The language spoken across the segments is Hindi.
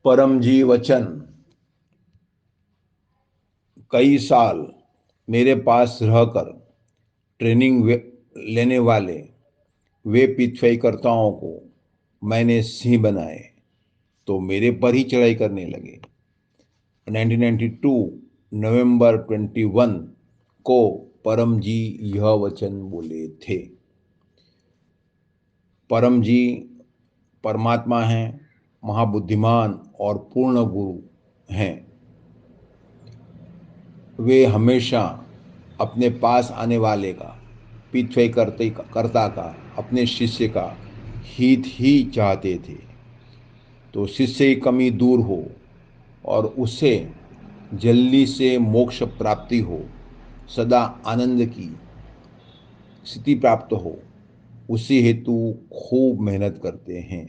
परम जी वचन कई साल मेरे पास रहकर ट्रेनिंग लेने वाले वे पितवईकर्ताओं को मैंने सिंह बनाए तो मेरे पर ही चढ़ाई करने लगे। 1992 नवंबर 21 को परम जी यह वचन बोले थे। परम जी परमात्मा हैं, महाबुद्धिमान और पूर्ण गुरु हैं। वे हमेशा अपने पास आने वाले का, पितवई कर्ता का, अपने शिष्य का हित ही चाहते थे। तो शिष्य की कमी दूर हो और उसे जल्दी से मोक्ष प्राप्ति हो, सदा आनंद की स्थिति प्राप्त हो, उसी हेतु खूब मेहनत करते हैं।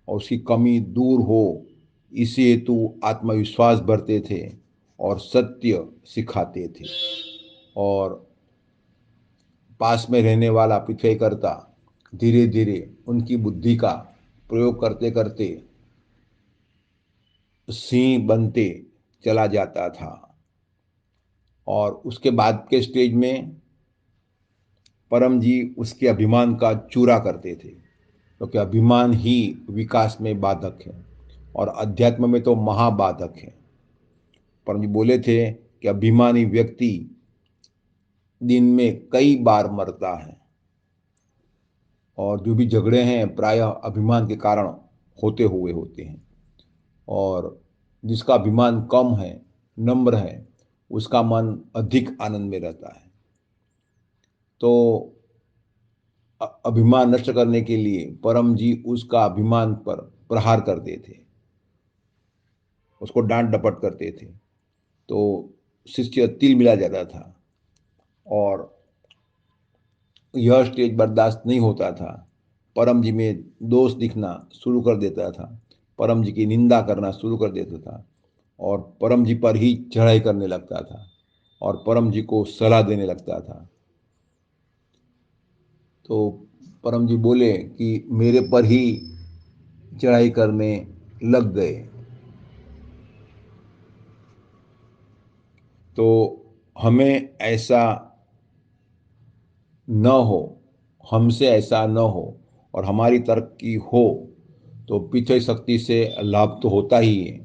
और उसकी कमी दूर हो, इसी हेतु आत्मविश्वास भरते थे और सत्य सिखाते थे। और पास में रहने वाला पितवईकर्ता धीरे धीरे उनकी बुद्धि का प्रयोग करते करते सिंह बनते चला जाता था। और उसके बाद के स्टेज में परम जी उसके अभिमान का चूरा करते थे, क्योंकि अभिमान ही विकास में बाधक है और अध्यात्म में तो महाबाधक है। परम जी बोले थे कि अभिमानी व्यक्ति दिन में कई बार मरता है और जो भी झगड़े हैं प्रायः अभिमान के कारण होते हैं। और जिसका अभिमान कम है, नम्र है, उसका मन अधिक आनंद में रहता है। तो अभिमान नष्ट करने के लिए परम जी उसका अभिमान पर प्रहार करते थे, उसको डांट डपट करते थे। तो शिष्य तिल मिला जाता था और यह स्टेज बर्दाश्त नहीं होता था। परम जी में दोष दिखना शुरू कर देता था, परम जी की निंदा करना शुरू कर देता था और परम जी पर ही चढ़ाई करने लगता था और परम जी को सलाह देने लगता था। तो परम जी बोले कि मेरे पर ही चढ़ाई करने लग गए। तो हमें ऐसा न हो, हमसे ऐसा न हो और हमारी तरक्की हो तो पिछड़ी शक्ति से लाभ तो होता ही है।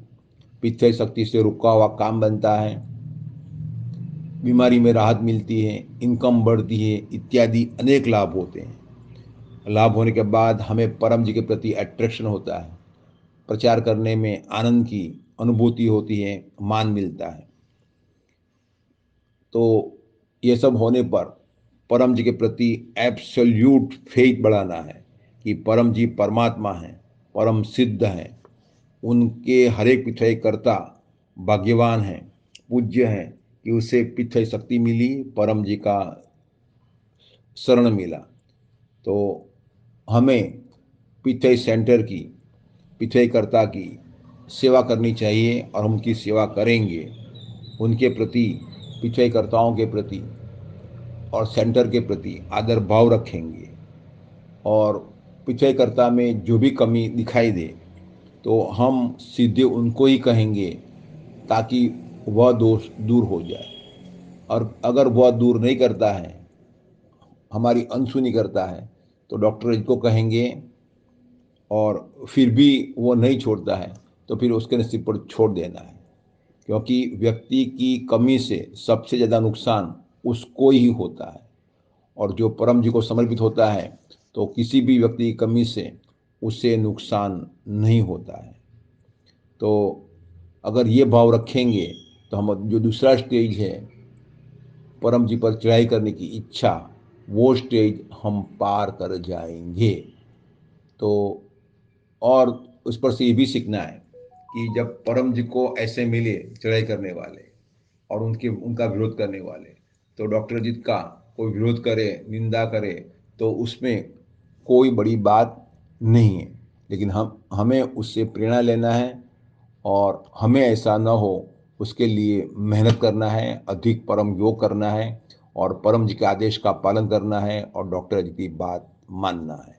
पिछड़ी शक्ति से रुका हुआ काम बनता है, बीमारी में राहत मिलती है, इनकम बढ़ती है, इत्यादि अनेक लाभ होते हैं। लाभ होने के बाद हमें परम जी के प्रति अट्रैक्शन होता है, प्रचार करने में आनंद की अनुभूति होती है, मान मिलता है। तो ये सब होने पर परम जी के प्रति एब्सोल्यूट फेथ बढ़ाना है कि परम जी परमात्मा हैं, परम सिद्ध हैं, उनके हर एक पिछड़ाई कर्ता भाग्यवान हैं, पूज्य हैं कि उसे पिछड़ी शक्ति मिली, परम जी का शरण मिला। तो हमें पिछड़ी सेंटर की, पिछड़ी कर्ता की सेवा करनी चाहिए और हम उनकी सेवा करेंगे। उनके प्रति, पिछड़ी कर्ताओं के प्रति और सेंटर के प्रति आदर भाव रखेंगे और पिछड़ीकर्ता में जो भी कमी दिखाई दे तो हम सीधे उनको ही कहेंगे ताकि वह दोष दूर हो जाए। और अगर वह दूर नहीं करता है, हमारी अनसुनी करता है, तो डॉक्टर जी को कहेंगे और फिर भी वो नहीं छोड़ता है तो फिर उसके नसीब पर छोड़ देना है। क्योंकि व्यक्ति की कमी से सबसे ज़्यादा नुकसान उसको ही होता है और जो परम जी को समर्पित होता है तो किसी भी व्यक्ति की कमी से उसे नुकसान नहीं होता है। तो अगर ये भाव रखेंगे तो हम जो दूसरा स्टेज है परम जी पर चढ़ाई करने की इच्छा, वो स्टेज हम पार कर जाएंगे। तो और उस पर से ये भी सीखना है कि जब परम जी को ऐसे मिले चढ़ाई करने वाले और उनका विरोध करने वाले, तो डॉक्टर अजीत का कोई विरोध करे, निंदा करे, तो उसमें कोई बड़ी बात नहीं है। लेकिन हमें उससे प्रेरणा लेना है और हमें ऐसा न हो उसके लिए मेहनत करना है, अधिक परम योग करना है और परम जी के आदेश का पालन करना है और डॉक्टर अजीत की बात मानना है।